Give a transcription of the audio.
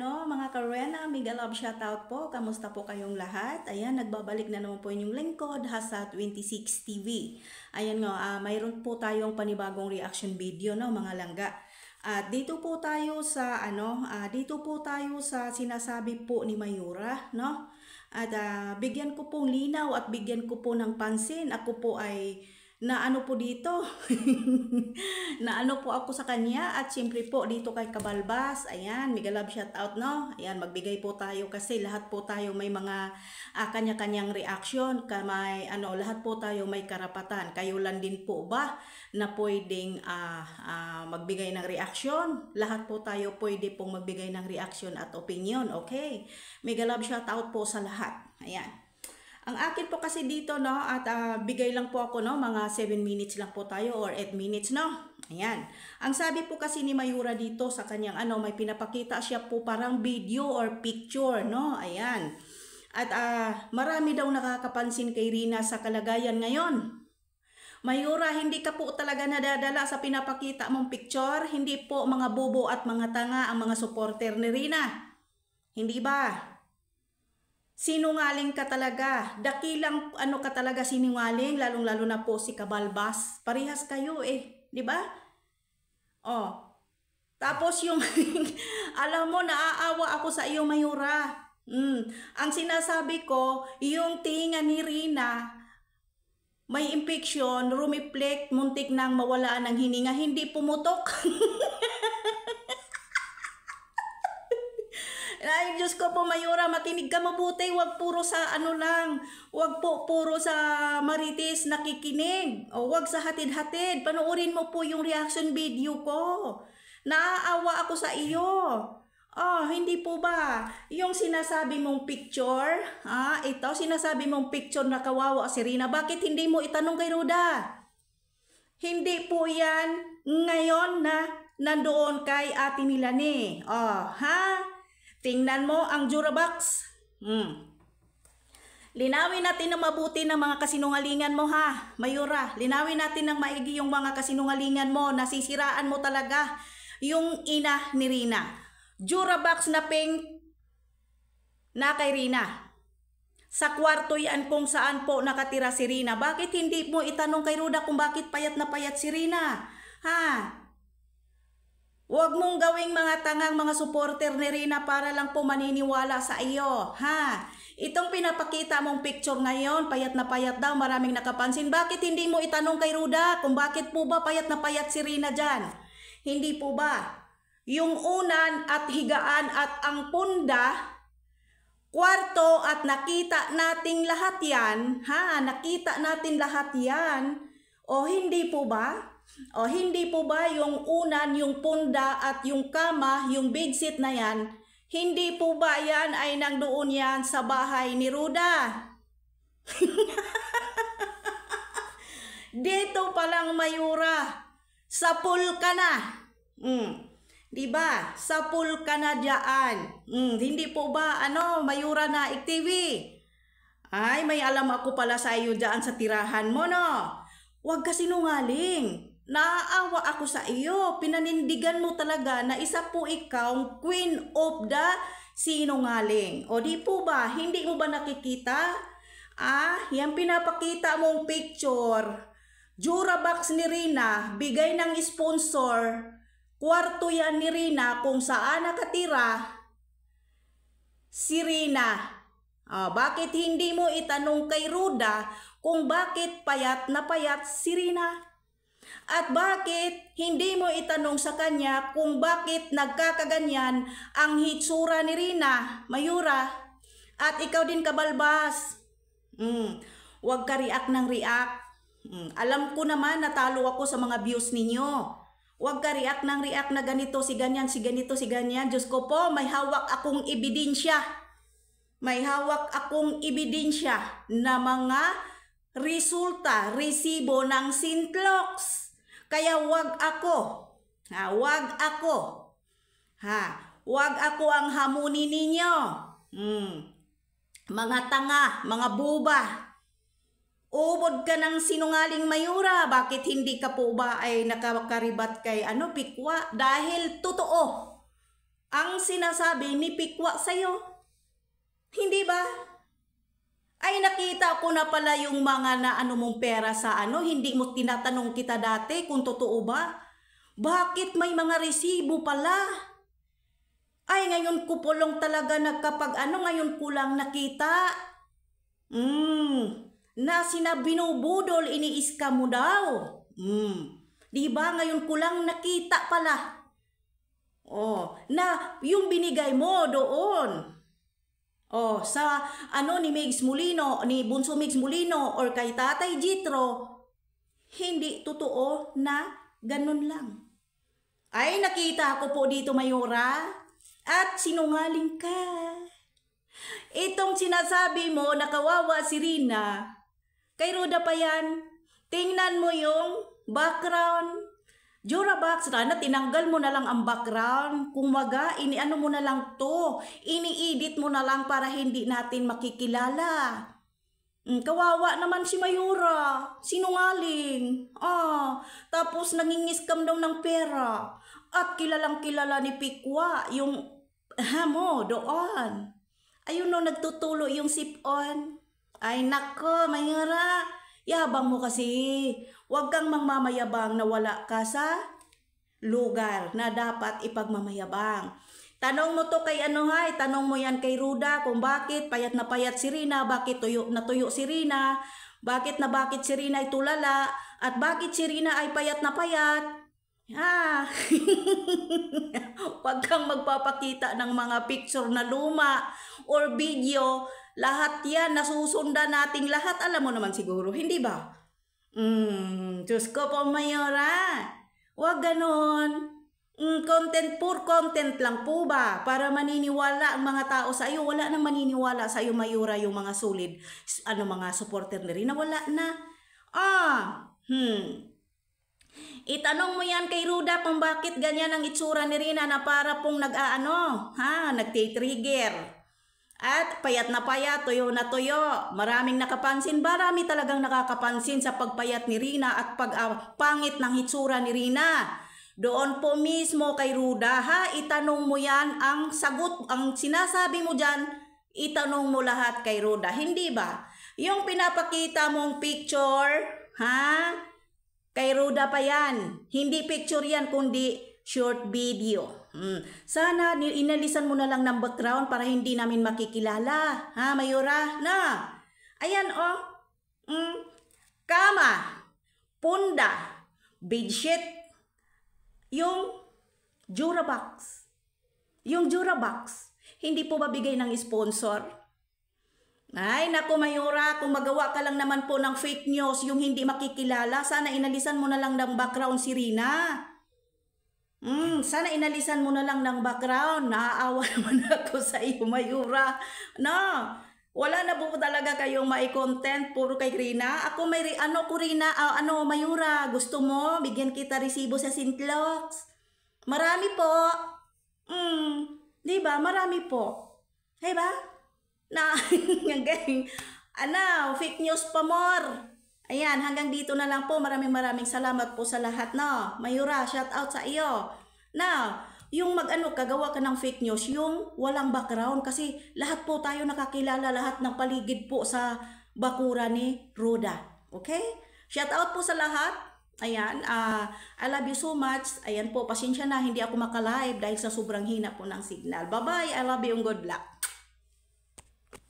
mga Karena, mega love shoutout po. Kamusta po kayong lahat? Ayan, nagbabalik na naman po inyong lingkod, Hasa26 TV. Ayan nga, mayroon po tayong panibagong reaction video, no, mga langga. At dito po tayo sa sinasabi po ni Mayura, no? At bigyan ko pong linaw at bigyan ko po ng pansin. Ako po ay naano po dito. Naano po ako sa kanya at siyempre po dito kay Kabalbas. Ayan, mega love shout out, no? Ayan, magbigay po tayo kasi lahat po tayo may mga kanya-kanyang reaction, lahat po tayo may karapatan. Kayo lang din po ba na pwedeng magbigay ng reaction? Lahat po tayo pwede pong magbigay ng reaction at opinion, okay? Mega love shout out po sa lahat. Ayan. Ang akin po kasi dito, no, at bigay lang po ako, no, mga 7 minutes lang po tayo or 8 minutes, no. Ayan. Ang sabi po kasi ni Mayura dito sa kanyang may pinapakita siya po parang video or picture, no. Ayan. At marami daw nakakapansin kay Rina sa kalagayan ngayon. Mayura, hindi ka po talaga nadadala sa pinapakita mong picture. Hindi po mga bobo at mga tanga ang mga supporter ni Rina. Hindi ba? Sinungaling ka talaga. Dakilang ka talaga sinungaling, lalong-lalo na po si Kabalbas. Parehas kayo di ba? Oh. Tapos yung alam mo, naaawa ako sa iyo, Mayura. Ang sinasabi ko, yung tinga ni Rina may infection, rumiflect, muntik nang mawala ng hininga, hindi pumutok. Ay, Diyos ko po, Mayura, makinig ka mabuti. Huwag puro sa Huwag po puro sa Marites nakikinig. O huwag sa hatid-hatid. Panoorin mo po yung reaction video ko. Naaawa ako sa iyo. Hindi po ba? Yung sinasabi mong picture, sinasabi mong picture na kawawa si Rina, bakit hindi mo itanong kay Ruda? Hindi po yan ngayon na nandoon kay Ate Milane. Tingnan mo ang Jurabox. Linawin natin ng mabuti ng mga kasinungalingan mo, ha, Mayura. Linawin natin ng maigi yung mga kasinungalingan mo. Nasisiraan mo talaga yung ina ni Rina. Jurabox na pink na kay Rina. Sa kwarto yan kung saan po nakatira si Rina. Bakit hindi mo itanong kay Ruda kung bakit payat na payat si Rina? Huwag mong gawing mga tangang mga supporter ni Rina para lang po maniniwala sa iyo. Itong pinapakita mong picture ngayon, payat na payat daw, maraming nakapansin. Bakit hindi mo itanong kay Ruda kung bakit po ba payat na payat si Rina dyan? Hindi po ba? Yung unan at higaan at ang punda, kwarto at nakita nating lahat yan, nakita natin lahat yan. O hindi po ba? O hindi po ba yung unan, yung punda at yung kama, yung bedsheet na yan, hindi po ba yan ay nandoon yan sa bahay ni Ruda? Dito pa lang, Mayura, sa pool ka na. Diba? Sa pool ka na dyan. Hindi po ba, Mayura na TV? Ay, may alam ako pala sa iyo dyan sa tirahan mo, no? Huwag ka sinungaling. Naaawa ako sa iyo. Pinanindigan mo talaga na isa po ikaw queen of the sinungaling. O di po ba? Hindi mo ba nakikita? Yan pinapakita mong picture. Jurabox ni Rina, bigay ng sponsor. Kwarto yan ni Rina kung saan nakatira si Rina. Bakit hindi mo itanong kay Ruda kung bakit payat na payat si Rina? At bakit hindi mo itanong sa kanya kung bakit nagkakaganyan ang hitsura ni Rina, Mayura? At ikaw din, Kabalbas. Huwag ka react ng react. Alam ko naman natalo ako sa mga views ninyo. Huwag ka react ng react na ganito, si ganyan, si ganito, si ganyan. Diyos ko po, may hawak akong ebidensya. May hawak akong ebidensya na mga resulta, resibo ng Sintlox. Kaya wag ako. Wag ako. Wag ako ang hamunin ninyo. Mga tanga, mga buba. Ubod ka ng sinungaling, Mayura. Bakit hindi ka po ba ay nakakaribat kay Pikwa? Dahil totoo. Ang sinasabi ni Pikwa sa'yo. Hindi ba? Ay, nakita ko na pala yung mga naano mong pera sa hindi mo tinatanong kita dati kung totoo ba? Bakit may mga resibo pala? Ay, ngayon ko po lang talaga ngayon ko lang nakita. Na binubudol, iniiska mo daw. Diba, ngayon ko lang nakita pala. Oh, na yung binigay mo doon. Oh, sa ni Migs Molino, ni Bunso Migs Molino, or kay Tatay Jitro, hindi totoo na ganun lang. Ay, nakita ko po dito, Mayora, at sinungaling ka. Itong sinasabi mo na kawawa si Rina, kay Roda pa yan, tingnan mo yung background. Jurabox, Rana, tinanggal mo na lang ang background. Kung maga, iniano mo na lang to. Ini-edit mo na lang para hindi natin makikilala. Kawawa naman si Mayora. Sinungaling. Tapos nangingiskam daw ng pera. At kilalang kilala ni Pikwa yung mo doon. Ayun no, nagtutulo yung sip-on. Ay nako, Mayora. Yabang mo kasi. Huwag kang mangmamayabang na wala ka sa lugar na dapat ipagmamayabang. Tanong mo to kay tanong mo yan kay Ruda kung bakit payat na payat si Rina, bakit tuyo na tuyo si Rina, bakit si Rina ay tulala, at bakit si Rina ay payat na payat. Huwag kang magpapakita ng mga picture na luma or video. Lahat yan, nasusundan nating lahat. Alam mo naman siguro, hindi ba? Diyos ko po, Mayora. Huwag ganon. Pure content lang po ba? Para maniniwala ang mga tao sa iyo. Wala nang maniniwala sa iyo, Mayora, yung mga solid, mga supporter na rin na wala na. Itanong mo yan kay Ruda kung bakit ganyan ang itsura ni Rina na para pong nagtitrigger. At payat na payat, tuyo na tuyo. Maraming nakapansin. Marami talagang nakakapansin sa pagpayat ni Rina at pangit ng hitsura ni Rina. Doon po mismo kay Ruda, itanong mo yan, ang sagot, ang sinasabi mo dyan, itanong mo lahat kay Ruda. Hindi ba? Yung pinapakita mong picture, kay Ruda pa yan. Hindi picture yan, kundi short video. Sana inalisan mo na lang ng background para hindi namin makikilala. Mayora? Na. Ayan, kama, punda, bedsheet, yung Jurabox. Yung Jurabox, hindi po babigay ng sponsor. Ay, naku Mayora, kung magawa ka lang naman po ng fake news, yung hindi makikilala, sana inalisan mo na lang ng background si Rina. Sana inalisan mo na lang ng background. Naaawa naman ako sa iyo, Mayora. No, wala na po talaga kayong mai-content. Puro kay Rina. Ako may, Rina, Mayora, gusto mo? Bigyan kita resibo sa Sintlox. Marami po. Diba? Marami po. Diba? Na, hanggang, fake news pa more. Ayan, hanggang dito na lang po. Maraming salamat po sa lahat, no? Mayora, shout out sa iyo. Now, yung kagawa ka ng fake news, yung walang background, kasi lahat po tayo nakakilala, lahat ng paligid po sa bakura ni Ruda. Okay? Shout out po sa lahat. Ayan, I love you so much. Ayan po, pasensya na, hindi ako makalive dahil sa sobrang hina po ng signal. Bye-bye, I love you and good luck.